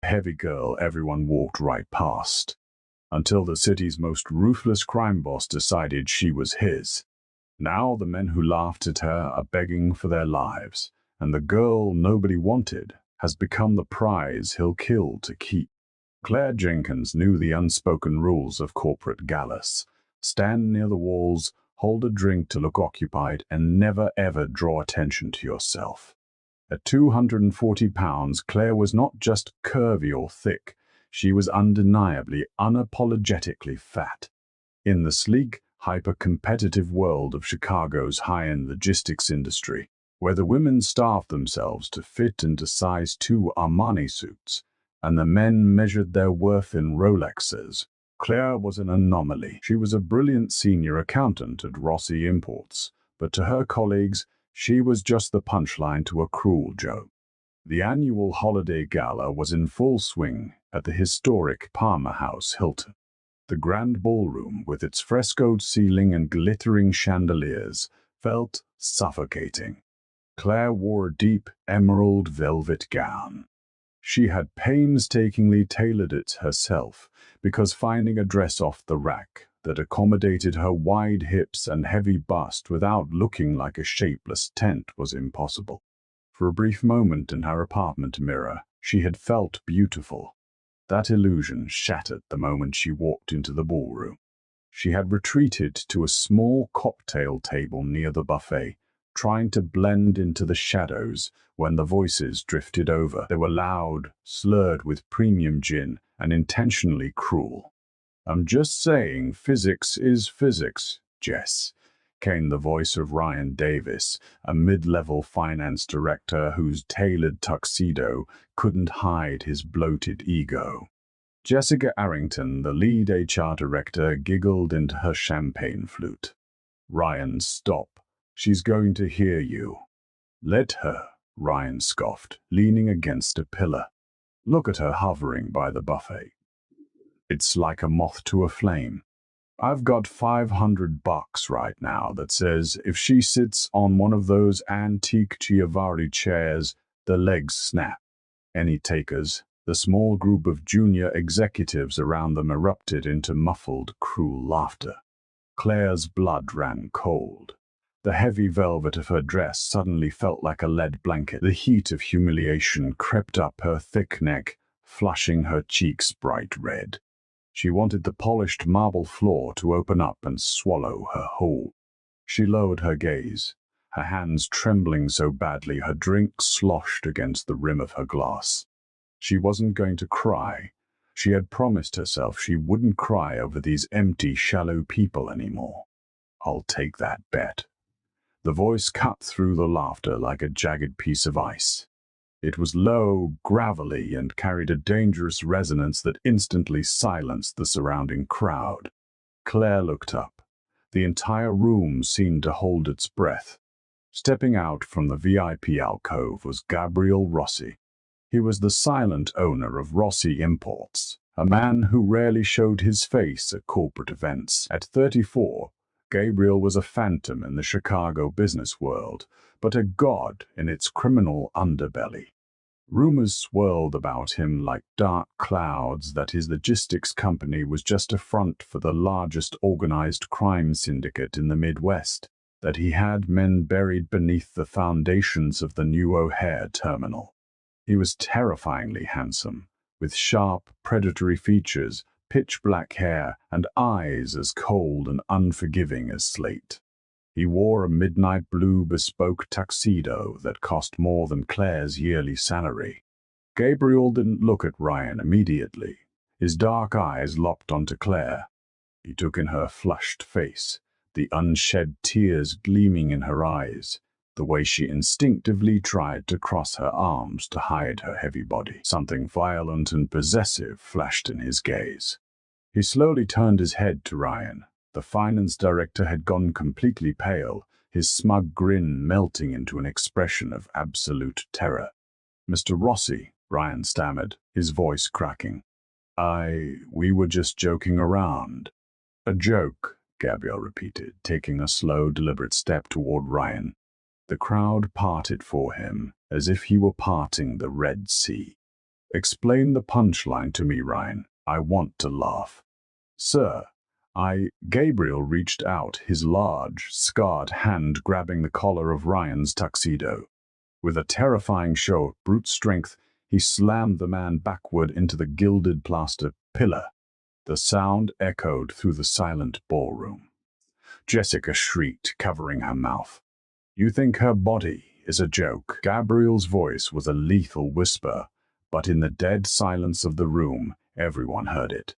heavy girl everyone walked right past, until the city's most ruthless crime boss decided she was his. Now the men who laughed at her are begging for their lives, and the girl nobody wanted has become the prize he'll kill to keep. Claire Jenkins knew the unspoken rules of corporate galas. Stand near the walls, hold a drink to look occupied, and never ever draw attention to yourself. At 240 pounds, Claire was not just curvy or thick, she was undeniably, unapologetically fat. In the sleek, hyper-competitive world of Chicago's high-end logistics industry, where the women starved themselves to fit into size 2 Armani suits, and the men measured their worth in Rolexes, Claire was an anomaly. She was a brilliant senior accountant at Rossi Imports, but to her colleagues, she was just the punchline to a cruel joke. The annual holiday gala was in full swing at the historic Palmer House Hilton. The grand ballroom, with its frescoed ceiling and glittering chandeliers, felt suffocating. Claire wore a deep emerald velvet gown. She had painstakingly tailored it herself, because finding a dress off the rack that accommodated her wide hips and heavy bust without looking like a shapeless tent was impossible. For a brief moment in her apartment mirror, she had felt beautiful. That illusion shattered the moment she walked into the ballroom. She had retreated to a small cocktail table near the buffet, trying to blend into the shadows when the voices drifted over. They were loud, slurred with premium gin, and intentionally cruel. "I'm just saying, physics is physics, Jess," came the voice of Ryan Davis, a mid-level finance director whose tailored tuxedo couldn't hide his bloated ego. Jessica Arrington, the lead HR director, giggled into her champagne flute. "Ryan, stop. She's going to hear you." "Let her," Ryan scoffed, leaning against a pillar. "Look at her hovering by the buffet. It's like a moth to a flame. I've got $500 right now that says if she sits on one of those antique Chiavari chairs, the legs snap. Any takers?" The small group of junior executives around them erupted into muffled, cruel laughter. Claire's blood ran cold. The heavy velvet of her dress suddenly felt like a lead blanket. The heat of humiliation crept up her thick neck, flushing her cheeks bright red. She wanted the polished marble floor to open up and swallow her whole. She lowered her gaze, her hands trembling so badly her drink sloshed against the rim of her glass. She wasn't going to cry. She had promised herself she wouldn't cry over these empty, shallow people anymore. "I'll take that bet." The voice cut through the laughter like a jagged piece of ice. It was low, gravelly, and carried a dangerous resonance that instantly silenced the surrounding crowd. Claire looked up. The entire room seemed to hold its breath. Stepping out from the VIP alcove was Gabriel Rossi. He was the silent owner of Rossi Imports, a man who rarely showed his face at corporate events. At 34, Gabriel was a phantom in the Chicago business world, but a god in its criminal underbelly. Rumors swirled about him like dark clouds that his logistics company was just a front for the largest organized crime syndicate in the Midwest, that he had men buried beneath the foundations of the new O'Hare terminal. He was terrifyingly handsome, with sharp, predatory features, pitch-black hair, and eyes as cold and unforgiving as slate. He wore a midnight blue bespoke tuxedo that cost more than Claire's yearly salary. Gabriel didn't look at Ryan immediately. His dark eyes locked onto Claire. He took in her flushed face, the unshed tears gleaming in her eyes, the way she instinctively tried to cross her arms to hide her heavy body. Something violent and possessive flashed in his gaze. He slowly turned his head to Ryan. The finance director had gone completely pale, his smug grin melting into an expression of absolute terror. "Mr. Rossi," Ryan stammered, his voice cracking. We were just joking around." "A joke," Gabriel repeated, taking a slow, deliberate step toward Ryan. The crowd parted for him, as if he were parting the Red Sea. Explain the punchline to me, Ryan. I want to laugh. Sir, Gabriel reached out, his large, scarred hand grabbing the collar of Ryan's tuxedo. With a terrifying show of brute strength, he slammed the man backward into the gilded plaster pillar. The sound echoed through the silent ballroom. Jessica shrieked, covering her mouth. You think her body is a joke? Gabriel's voice was a lethal whisper, but in the dead silence of the room, everyone heard it.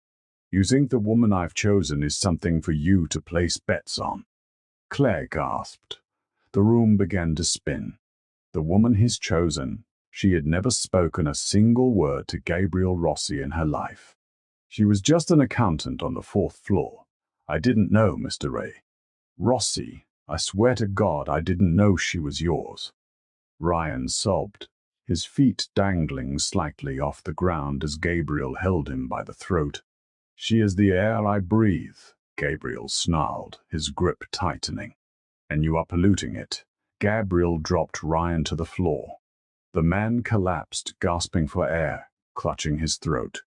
You think the woman I've chosen is something for you to place bets on? Claire gasped. The room began to spin. The woman he's chosen, she had never spoken a single word to Gabriel Rossi in her life. She was just an accountant on the 4th floor. I didn't know, Mr. Ray. Rossi, I swear to God I didn't know she was yours. Ryan sobbed, his feet dangling slightly off the ground as Gabriel held him by the throat. She is the air I breathe, Gabriel snarled, his grip tightening. And you are polluting it. Gabriel dropped Ryan to the floor. The man collapsed, gasping for air, clutching his throat.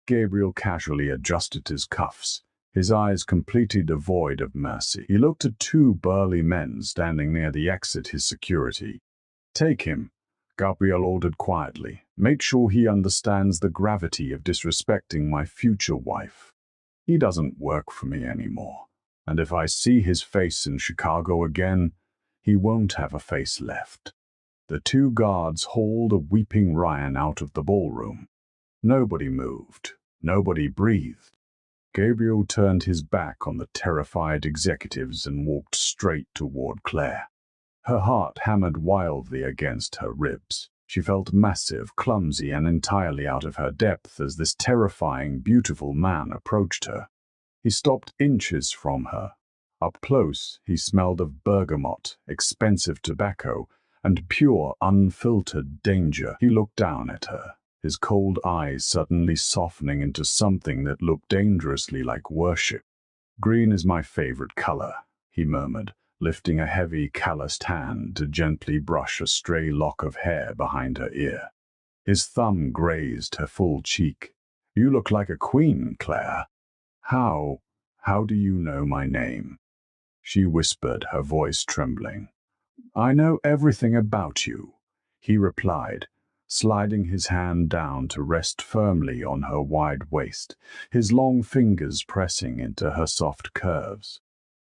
Gabriel casually adjusted his cuffs, his eyes completely devoid of mercy. He looked at 2 burly men standing near the exit, his security. Take him, Gabriel ordered quietly. Make sure he understands the gravity of disrespecting my future wife. He doesn't work for me anymore, and if I see his face in Chicago again, he won't have a face left. The 2 guards hauled a weeping Ryan out of the ballroom. Nobody moved. Nobody breathed. Gabriel turned his back on the terrified executives and walked straight toward Claire. Her heart hammered wildly against her ribs. She felt massive, clumsy, and entirely out of her depth as this terrifying, beautiful man approached her. He stopped inches from her. Up close, he smelled of bergamot, expensive tobacco, and pure, unfiltered danger. He looked down at her, his cold eyes suddenly softening into something that looked dangerously like worship. Green is my favorite color, he murmured, lifting a heavy, calloused hand to gently brush a stray lock of hair behind her ear. His thumb grazed her full cheek. You look like a queen, Claire. How do you know my name? She whispered, her voice trembling. I know everything about you, he replied, sliding his hand down to rest firmly on her wide waist, his long fingers pressing into her soft curves.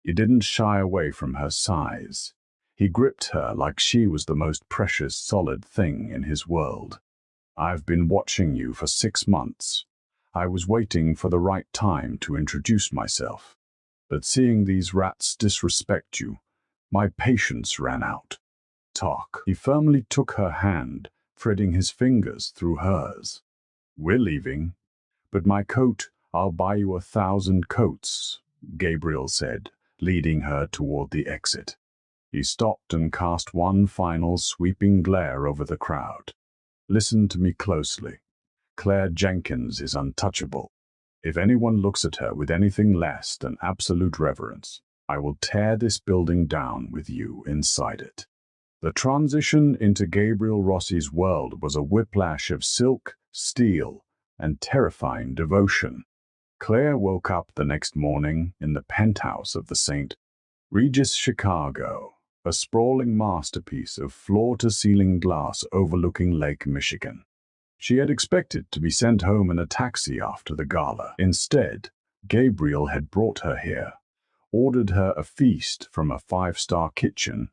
He didn't shy away from her size. He gripped her like she was the most precious, solid thing in his world. I've been watching you for 6 months. I was waiting for the right time to introduce myself. But seeing these rats disrespect you, my patience ran out. Talk. He firmly took her hand, threading his fingers through hers. We're leaving, but my coat, I'll buy you 1,000 coats, Gabriel said, leading her toward the exit. He stopped and cast one final sweeping glare over the crowd. Listen to me closely. Claire Jenkins is untouchable. If anyone looks at her with anything less than absolute reverence, I will tear this building down with you inside it. The transition into Gabriel Rossi's world was a whiplash of silk, steel, and terrifying devotion. Claire woke up the next morning in the penthouse of the St. Regis Chicago, a sprawling masterpiece of floor-to-ceiling glass overlooking Lake Michigan. She had expected to be sent home in a taxi after the gala. Instead, Gabriel had brought her here, ordered her a feast from a 5-star kitchen,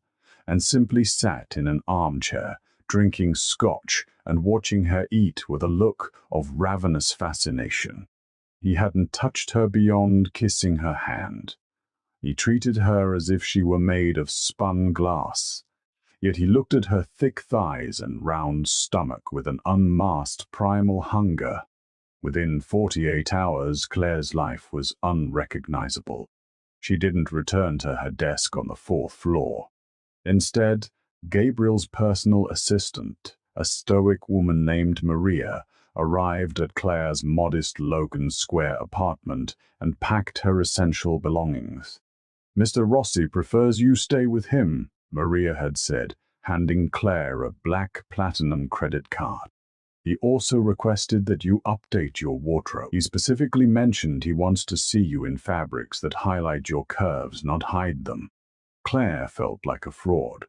and simply sat in an armchair, drinking scotch and watching her eat with a look of ravenous fascination. He hadn't touched her beyond kissing her hand. He treated her as if she were made of spun glass. Yet he looked at her thick thighs and round stomach with an unmasked primal hunger. Within 48 hours, Claire's life was unrecognizable. She didn't return to her desk on the 4th floor. Instead, Gabriel's personal assistant, a stoic woman named Maria, arrived at Claire's modest Logan Square apartment and packed her essential belongings. Mr. Rossi prefers you stay with him, Maria had said, handing Claire a black platinum credit card. He also requested that you update your wardrobe. He specifically mentioned he wants to see you in fabrics that highlight your curves, not hide them. Claire felt like a fraud.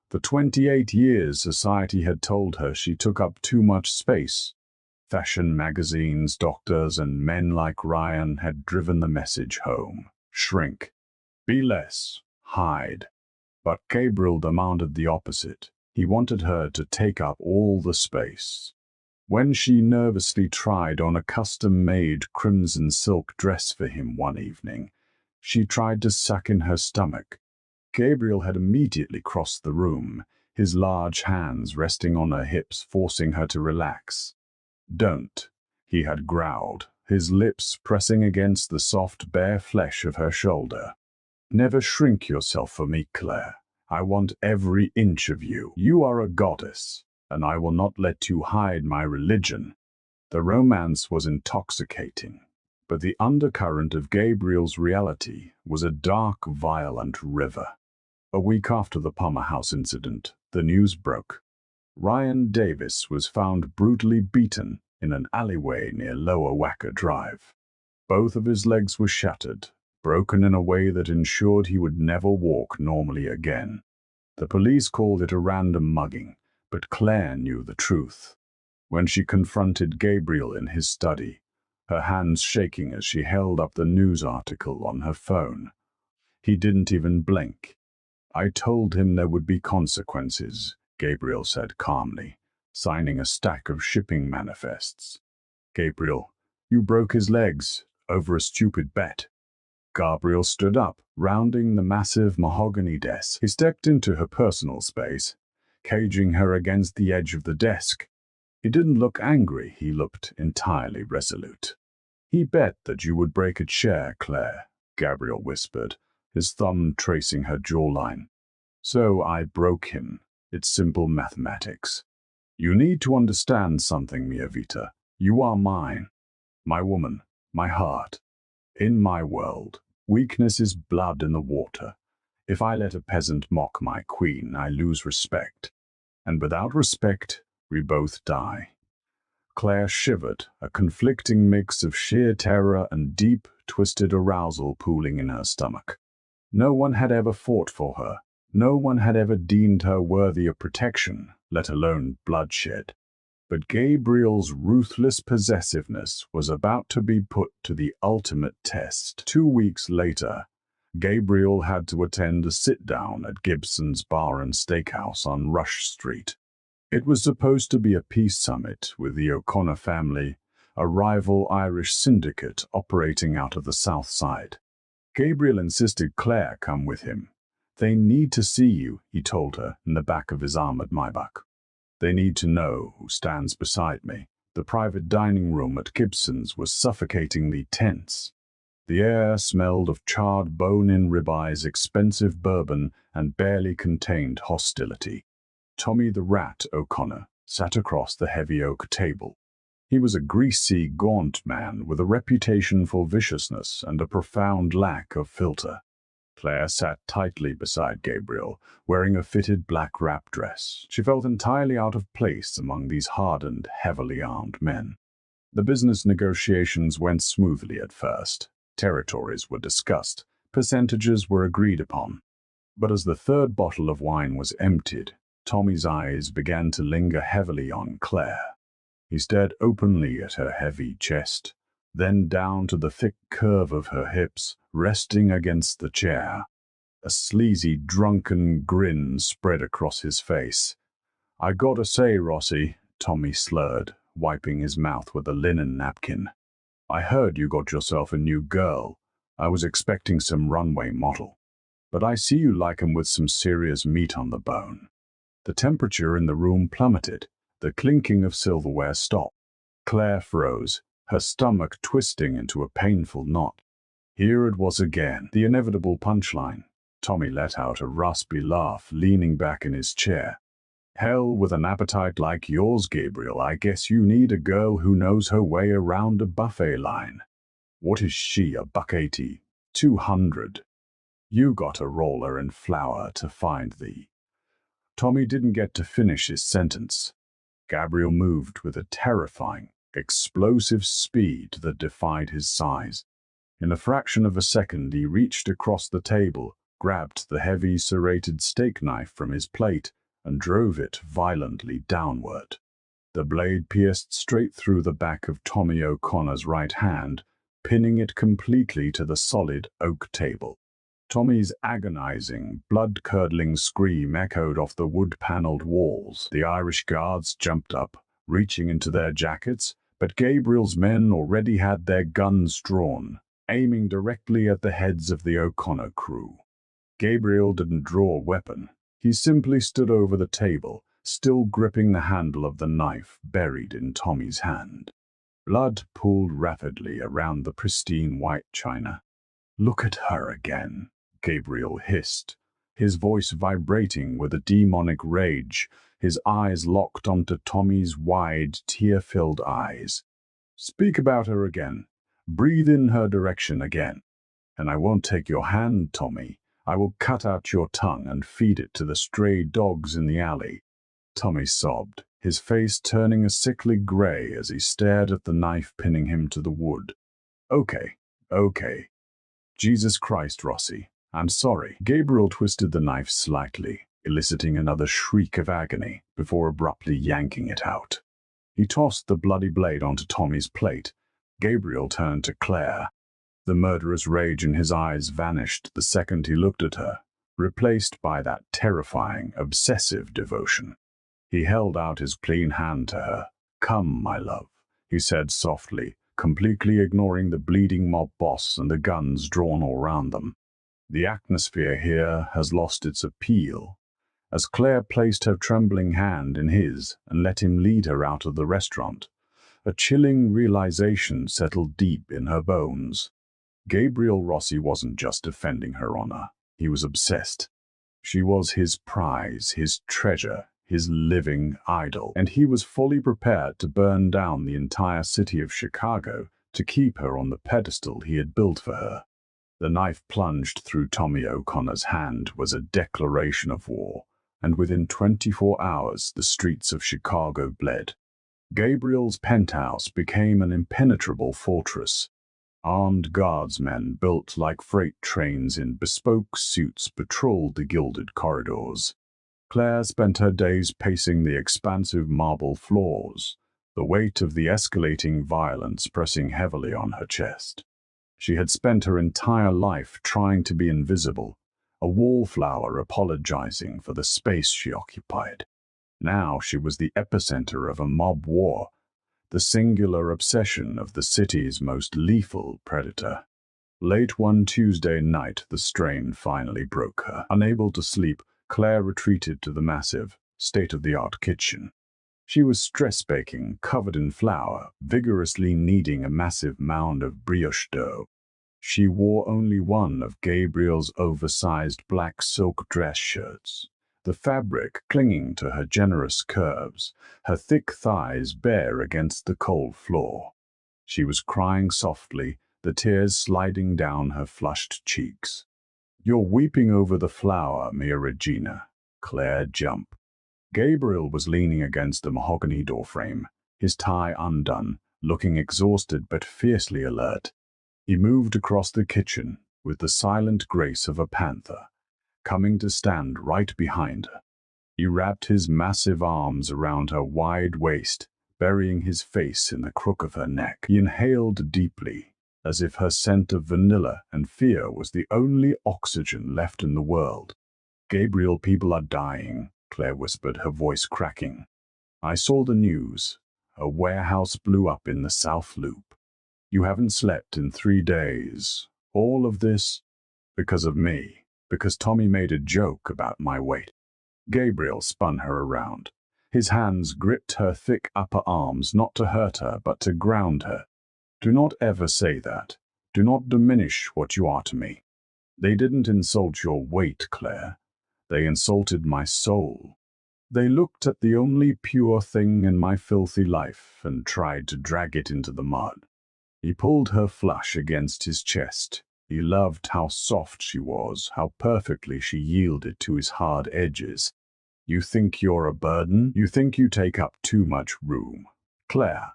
For 28 years, society had told her she took up too much space. Fashion magazines, doctors, and men like Ryan had driven the message home. Shrink. Be less. Hide. But Gabriel demanded the opposite. He wanted her to take up all the space. When she nervously tried on a custom-made crimson silk dress for him one evening, she tried to suck in her stomach. Gabriel had immediately crossed the room, his large hands resting on her hips, forcing her to relax. "Don't," he had growled, his lips pressing against the soft, bare flesh of her shoulder. "Never shrink yourself for me, Claire. I want every inch of you. You are a goddess, and I will not let you hide my religion." The romance was intoxicating, but the undercurrent of Gabriel's reality was a dark, violent river. A week after the Palmer House incident, the news broke. Ryan Davis was found brutally beaten in an alleyway near Lower Wacker Drive. Both of his legs were shattered, broken in a way that ensured he would never walk normally again. The police called it a random mugging, but Claire knew the truth. When she confronted Gabriel in his study, her hands shaking as she held up the news article on her phone, he didn't even blink. "I told him there would be consequences," Gabriel said calmly, signing a stack of shipping manifests. "Gabriel, you broke his legs over a stupid bet." Gabriel stood up, rounding the massive mahogany desk. He stepped into her personal space, caging her against the edge of the desk. He didn't look angry, he looked entirely resolute. "He bet that you would break a chair, Claire," Gabriel whispered, his thumb tracing her jawline. "So I broke him. It's simple mathematics. You need to understand something, Mia Vita. You are mine. My woman, my heart. In my world, weakness is blood in the water. If I let a peasant mock my queen, I lose respect. And without respect, we both die." Claire shivered, a conflicting mix of sheer terror and deep, twisted arousal pooling in her stomach. No one had ever fought for her. No one had ever deemed her worthy of protection, let alone bloodshed. But Gabriel's ruthless possessiveness was about to be put to the ultimate test. 2 weeks later, Gabriel had to attend a sit-down at Gibson's Bar and Steakhouse on Rush Street. It was supposed to be a peace summit with the O'Connor family, a rival Irish syndicate operating out of the South Side. Gabriel insisted Claire come with him. "They need to see you," he told her in the back of his armored Maybach. "They need to know who stands beside me." The private dining room at Gibson's was suffocatingly tense. The air smelled of charred bone-in ribeyes, expensive bourbon, and barely contained hostility. Tommy the Rat O'Connor sat across the heavy oak table. He was a greasy, gaunt man with a reputation for viciousness and a profound lack of filter. Claire sat tightly beside Gabriel, wearing a fitted black wrap dress. She felt entirely out of place among these hardened, heavily armed men. The business negotiations went smoothly at first. Territories were discussed. Percentages were agreed upon. But as the third bottle of wine was emptied, Tommy's eyes began to linger heavily on Claire. He stared openly at her heavy chest, then down to the thick curve of her hips, resting against the chair. A sleazy, drunken grin spread across his face. "I gotta say, Rossi," Tommy slurred, wiping his mouth with a linen napkin, "I heard you got yourself a new girl. I was expecting some runway model. But I see you like 'em with some serious meat on the bone." The temperature in the room plummeted. The clinking of silverware stopped. Claire froze, her stomach twisting into a painful knot. Here it was again, the inevitable punchline. Tommy let out a raspy laugh, leaning back in his chair. "Hell, with an appetite like yours, Gabriel, I guess you need a girl who knows her way around a buffet line. What is she, $1.80? 200? You got a roller and flour to find thee." Tommy didn't get to finish his sentence. Gabriel moved with a terrifying, explosive speed that defied his size. In a fraction of a second, he reached across the table, grabbed the heavy serrated steak knife from his plate, and drove it violently downward. The blade pierced straight through the back of Tommy O'Connor's right hand, pinning it completely to the solid oak table. Tommy's agonizing, blood-curdling scream echoed off the wood-paneled walls. The Irish guards jumped up, reaching into their jackets, but Gabriel's men already had their guns drawn, aiming directly at the heads of the O'Connor crew. Gabriel didn't draw a weapon. He simply stood over the table, still gripping the handle of the knife buried in Tommy's hand. Blood pooled rapidly around the pristine white china. "Look at her again," Gabriel hissed, his voice vibrating with a demonic rage, his eyes locked onto Tommy's wide, tear-filled eyes. "Speak about her again. Breathe in her direction again. And I won't take your hand, Tommy. I will cut out your tongue and feed it to the stray dogs in the alley." Tommy sobbed, his face turning a sickly gray as he stared at the knife pinning him to the wood. Okay. Jesus Christ, Rossi. I'm sorry." Gabriel twisted the knife slightly, eliciting another shriek of agony, before abruptly yanking it out. He tossed the bloody blade onto Tommy's plate. Gabriel turned to Claire. The murderous rage in his eyes vanished the second he looked at her, replaced by that terrifying, obsessive devotion. He held out his clean hand to her. "Come, my love," he said softly, completely ignoring the bleeding mob boss and the guns drawn all around them. The atmosphere here has lost its appeal. As Claire placed her trembling hand in his and let him lead her out of the restaurant, a chilling realization settled deep in her bones. Gabriel Rossi wasn't just defending her honor. He was obsessed. She was his prize, his treasure, his living idol, and he was fully prepared to burn down the entire city of Chicago to keep her on the pedestal he had built for her. The knife plunged through Tommy O'Connor's hand was a declaration of war, and within 24 hours the streets of Chicago bled. Gabriel's penthouse became an impenetrable fortress. Armed guardsmen built like freight trains in bespoke suits patrolled the gilded corridors. Claire spent her days pacing the expansive marble floors, the weight of the escalating violence pressing heavily on her chest. She had spent her entire life trying to be invisible, a wallflower apologizing for the space she occupied. Now she was the epicenter of a mob war, the singular obsession of the city's most lethal predator. Late one Tuesday night, the strain finally broke her. Unable to sleep, Claire retreated to the massive, state-of-the-art kitchen. She was stress-baking, covered in flour, vigorously kneading a massive mound of brioche dough. She wore only one of Gabriel's oversized black silk dress shirts, the fabric clinging to her generous curves, her thick thighs bare against the cold floor. She was crying softly, the tears sliding down her flushed cheeks. "You're weeping over the flour, Mia Regina." Claire jumped. Gabriel was leaning against the mahogany doorframe, his tie undone, looking exhausted but fiercely alert. He moved across the kitchen with the silent grace of a panther, coming to stand right behind her. He wrapped his massive arms around her wide waist, burying his face in the crook of her neck. He inhaled deeply, as if her scent of vanilla and fear was the only oxygen left in the world. "Gabriel, people are dying," Claire whispered, her voice cracking. "I saw the news. A warehouse blew up in the South Loop. You haven't slept in 3 days. All of this because of me, because Tommy made a joke about my weight." Gabriel spun her around. His hands gripped her thick upper arms, not to hurt her, but to ground her. "Do not ever say that. Do not diminish what you are to me. They didn't insult your weight, Claire. They insulted my soul. They looked at the only pure thing in my filthy life and tried to drag it into the mud." He pulled her flush against his chest. He loved how soft she was, how perfectly she yielded to his hard edges. You think you're a burden? You think you take up too much room? Claire,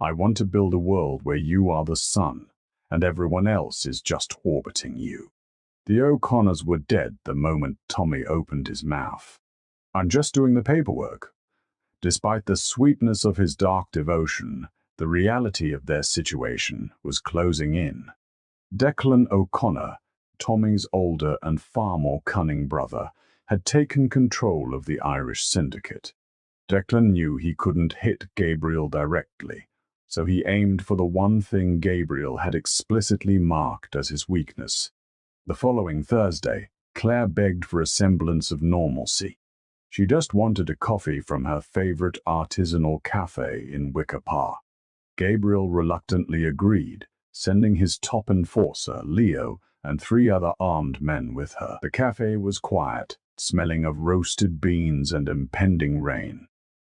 I want to build a world where you are the sun, and everyone else is just orbiting you." The O'Connors were dead the moment Tommy opened his mouth. "I'm just doing the paperwork." Despite the sweetness of his dark devotion, the reality of their situation was closing in. Declan O'Connor, Tommy's older and far more cunning brother, had taken control of the Irish syndicate. Declan knew he couldn't hit Gabriel directly, so he aimed for the one thing Gabriel had explicitly marked as his weakness. The following Thursday, Claire begged for a semblance of normalcy. She just wanted a coffee from her favorite artisanal cafe in Wicker Park. Gabriel reluctantly agreed, sending his top enforcer, Leo, and 3 other armed men with her. The cafe was quiet, smelling of roasted beans and impending rain.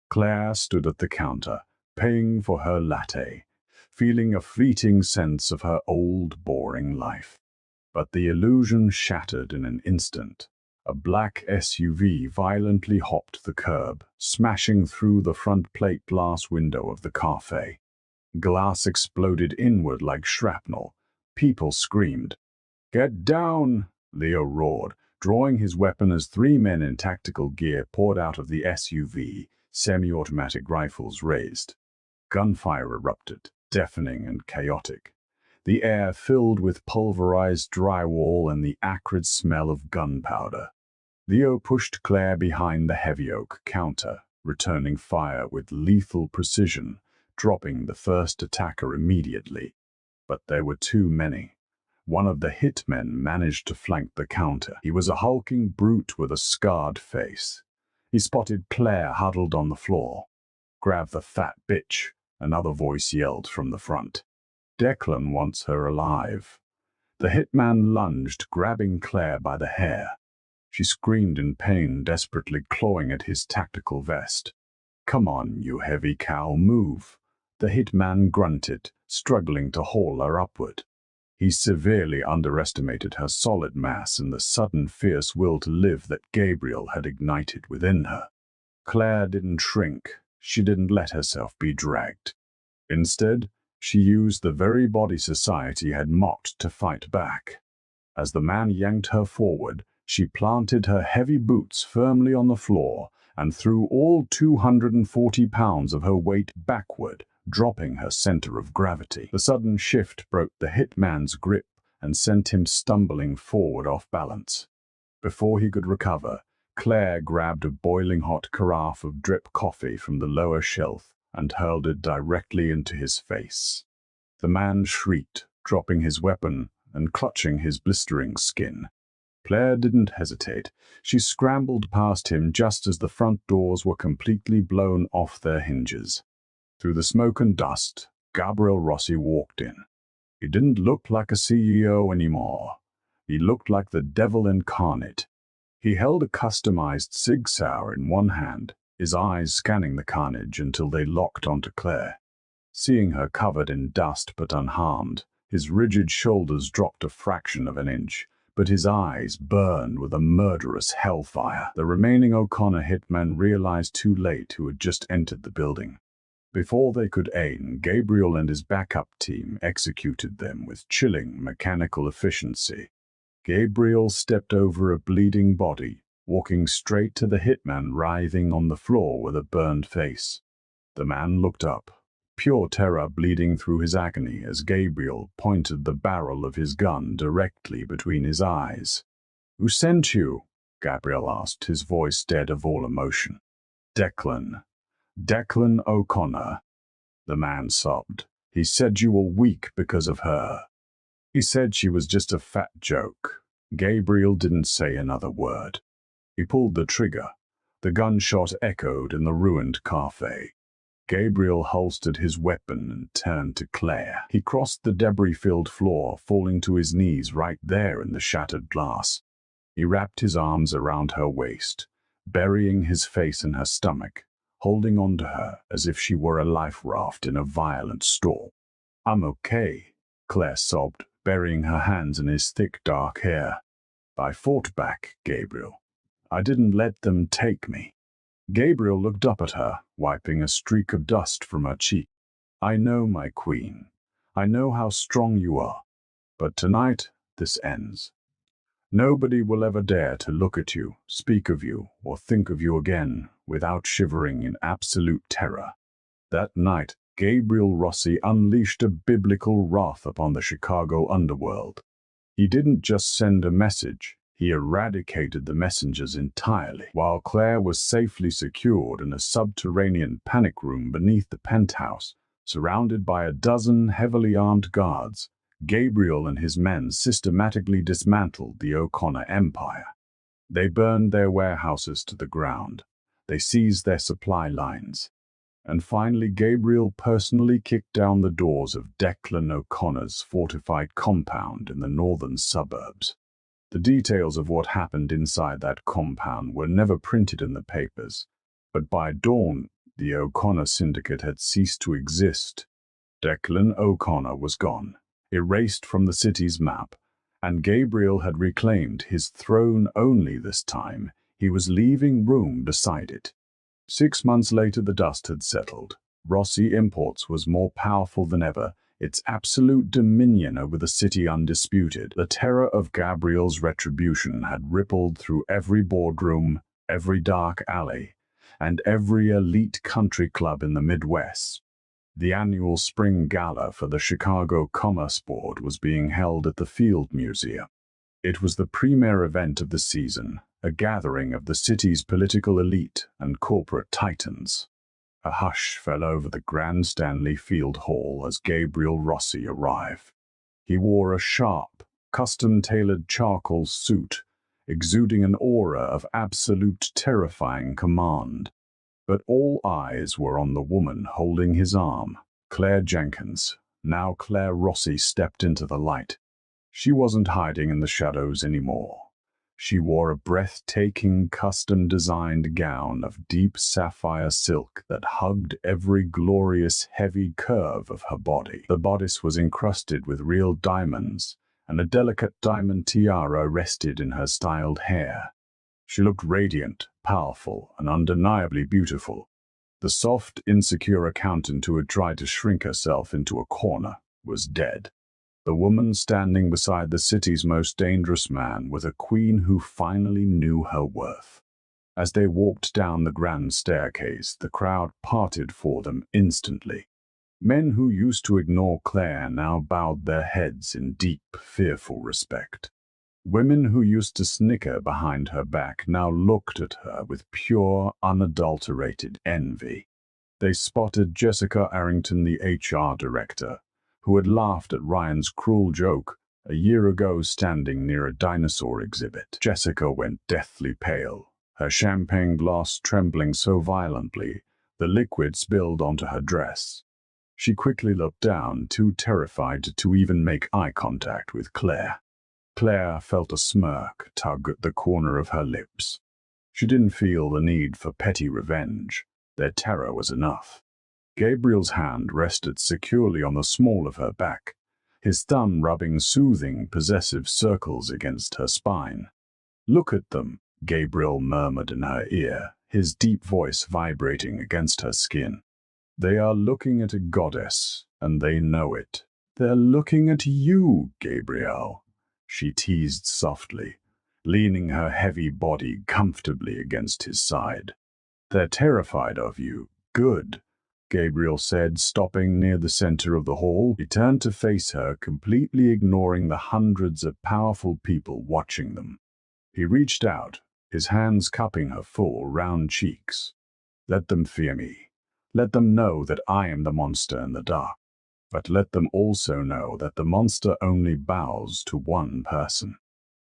Claire stood at the counter, paying for her latte, feeling a fleeting sense of her old, boring life. But the illusion shattered in an instant. A black SUV violently hopped the curb, smashing through the front plate glass window of the cafe. Glass exploded inward like shrapnel. People screamed. "Get down!" Leo roared, drawing his weapon as 3 men in tactical gear poured out of the SUV, semi-automatic rifles raised. Gunfire erupted, deafening and chaotic. The air filled with pulverized drywall and the acrid smell of gunpowder. Leo pushed Claire behind the heavy oak counter, returning fire with lethal precision, dropping the first attacker immediately. But there were too many. One of the hitmen managed to flank the counter. He was a hulking brute with a scarred face. He spotted Claire huddled on the floor. "Grab the fat bitch," another voice yelled from the front. "Declan wants her alive." The hitman lunged, grabbing Claire by the hair. She screamed in pain, desperately clawing at his tactical vest. "Come on, you heavy cow, move." The hitman grunted, struggling to haul her upward. He severely underestimated her solid mass and the sudden fierce will to live that Gabriel had ignited within her. Claire didn't shrink. She didn't let herself be dragged. Instead, she used the very body society had mocked to fight back. As the man yanked her forward, she planted her heavy boots firmly on the floor and threw all 240 pounds of her weight backward, dropping her center of gravity. The sudden shift broke the hitman's grip and sent him stumbling forward off balance. Before he could recover, Claire grabbed a boiling hot carafe of drip coffee from the lower shelf and hurled it directly into his face. The man shrieked, dropping his weapon and clutching his blistering skin. Claire didn't hesitate. She scrambled past him just as the front doors were completely blown off their hinges. Through the smoke and dust, Gabriel Rossi walked in. He didn't look like a CEO anymore. He looked like the devil incarnate. He held a customized Sig Sauer in one hand, his eyes scanning the carnage until they locked onto Claire. Seeing her covered in dust but unharmed, his rigid shoulders dropped a fraction of an inch, but his eyes burned with a murderous hellfire. The remaining O'Connor hitmen realized too late who had just entered the building. Before they could aim, Gabriel and his backup team executed them with chilling mechanical efficiency. Gabriel stepped over a bleeding body, walking straight to the hitman writhing on the floor with a burned face. The man looked up, pure terror bleeding through his agony as Gabriel pointed the barrel of his gun directly between his eyes. "Who sent you?" Gabriel asked, his voice dead of all emotion. "Declan. Declan O'Connor." The man sobbed. "He said you were weak because of her. He said she was just a fat joke." Gabriel didn't say another word. He pulled the trigger. The gunshot echoed in the ruined cafe. Gabriel holstered his weapon and turned to Claire. He crossed the debris-filled floor, falling to his knees right there in the shattered glass. He wrapped his arms around her waist, burying his face in her stomach, holding on to her as if she were a life raft in a violent storm. "I'm okay," Claire sobbed, burying her hands in his thick dark hair. "I fought back, Gabriel. I didn't let them take me." Gabriel looked up at her, wiping a streak of dust from her cheek. "I know, my queen. I know how strong you are. But tonight, this ends. Nobody will ever dare to look at you, speak of you, or think of you again without shivering in absolute terror." That night, Gabriel Rossi unleashed a biblical wrath upon the Chicago underworld. He didn't just send a message, he eradicated the messengers entirely. While Claire was safely secured in a subterranean panic room beneath the penthouse, surrounded by a dozen heavily armed guards, Gabriel and his men systematically dismantled the O'Connor empire. They burned their warehouses to the ground. They seized their supply lines. And finally, Gabriel personally kicked down the doors of Declan O'Connor's fortified compound in the northern suburbs. The details of what happened inside that compound were never printed in the papers, but by dawn, the O'Connor syndicate had ceased to exist. Declan O'Connor was gone, erased from the city's map, and Gabriel had reclaimed his throne only this time. He was leaving room beside it. 6 months later, the dust had settled. Rossi Imports was more powerful than ever, its absolute dominion over the city undisputed. The terror of Gabriel's retribution had rippled through every boardroom, every dark alley, and every elite country club in the Midwest. The annual spring gala for the Chicago Commerce Board was being held at the Field Museum. It was the premier event of the season, a gathering of the city's political elite and corporate titans. A hush fell over the Grand Stanley Field Hall as Gabriel Rossi arrived. He wore a sharp, custom-tailored charcoal suit, exuding an aura of absolute terrifying command. But all eyes were on the woman holding his arm, Claire Jenkins. Now Claire Rossi stepped into the light. She wasn't hiding in the shadows anymore. She wore a breathtaking, custom-designed gown of deep sapphire silk that hugged every glorious, heavy curve of her body. The bodice was encrusted with real diamonds, and a delicate diamond tiara rested in her styled hair. She looked radiant, powerful, and undeniably beautiful. The soft, insecure accountant who had tried to shrink herself into a corner was dead. The woman standing beside the city's most dangerous man was a queen who finally knew her worth. As they walked down the grand staircase, the crowd parted for them instantly. Men who used to ignore Claire now bowed their heads in deep, fearful respect. Women who used to snicker behind her back now looked at her with pure, unadulterated envy. They spotted Jessica Arrington, the HR director, who had laughed at Ryan's cruel joke a year ago standing near a dinosaur exhibit. Jessica went deathly pale, her champagne glass trembling so violently the liquid spilled onto her dress. She quickly looked down, too terrified to even make eye contact with Claire. Claire felt a smirk tug at the corner of her lips. She didn't feel the need for petty revenge. Their terror was enough. Gabriel's hand rested securely on the small of her back, his thumb rubbing soothing, possessive circles against her spine. "Look at them," Gabriel murmured in her ear, his deep voice vibrating against her skin. "They are looking at a goddess, and they know it." "They're looking at you, Gabriel," she teased softly, leaning her heavy body comfortably against his side. "They're terrified of you. Good," Gabriel said, stopping near the center of the hall. He turned to face her, completely ignoring the hundreds of powerful people watching them. He reached out, his hands cupping her full, round cheeks. "Let them fear me. Let them know that I am the monster in the dark. But let them also know that the monster only bows to one person."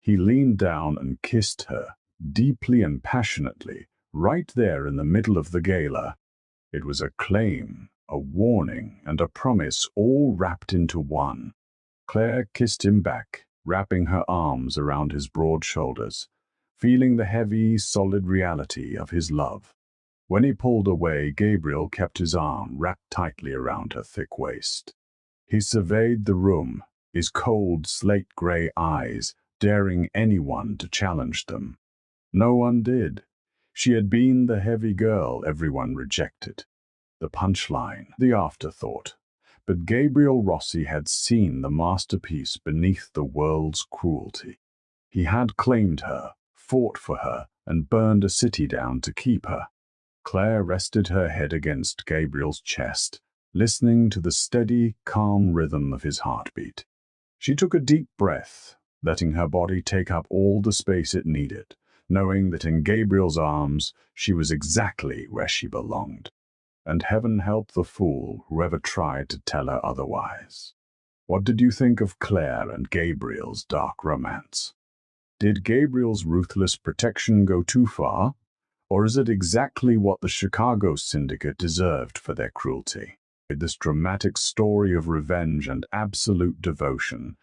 He leaned down and kissed her, deeply and passionately, right there in the middle of the gala. It was a claim, a warning, and a promise all wrapped into one. Claire kissed him back, wrapping her arms around his broad shoulders, feeling the heavy, solid reality of his love. When he pulled away, Gabriel kept his arm wrapped tightly around her thick waist. He surveyed the room, his cold, slate-gray eyes daring anyone to challenge them. No one did. She had been the heavy girl everyone rejected, the punchline, the afterthought. But Gabriel Rossi had seen the masterpiece beneath the world's cruelty. He had claimed her, fought for her, and burned a city down to keep her. Claire rested her head against Gabriel's chest, listening to the steady, calm rhythm of his heartbeat. She took a deep breath, letting her body take up all the space it needed, knowing that in Gabriel's arms she was exactly where she belonged. And heaven help the fool whoever tried to tell her otherwise. What did you think of Claire and Gabriel's dark romance? Did Gabriel's ruthless protection go too far? Or is it exactly what the Chicago syndicate deserved for their cruelty? This dramatic story of revenge and absolute devotion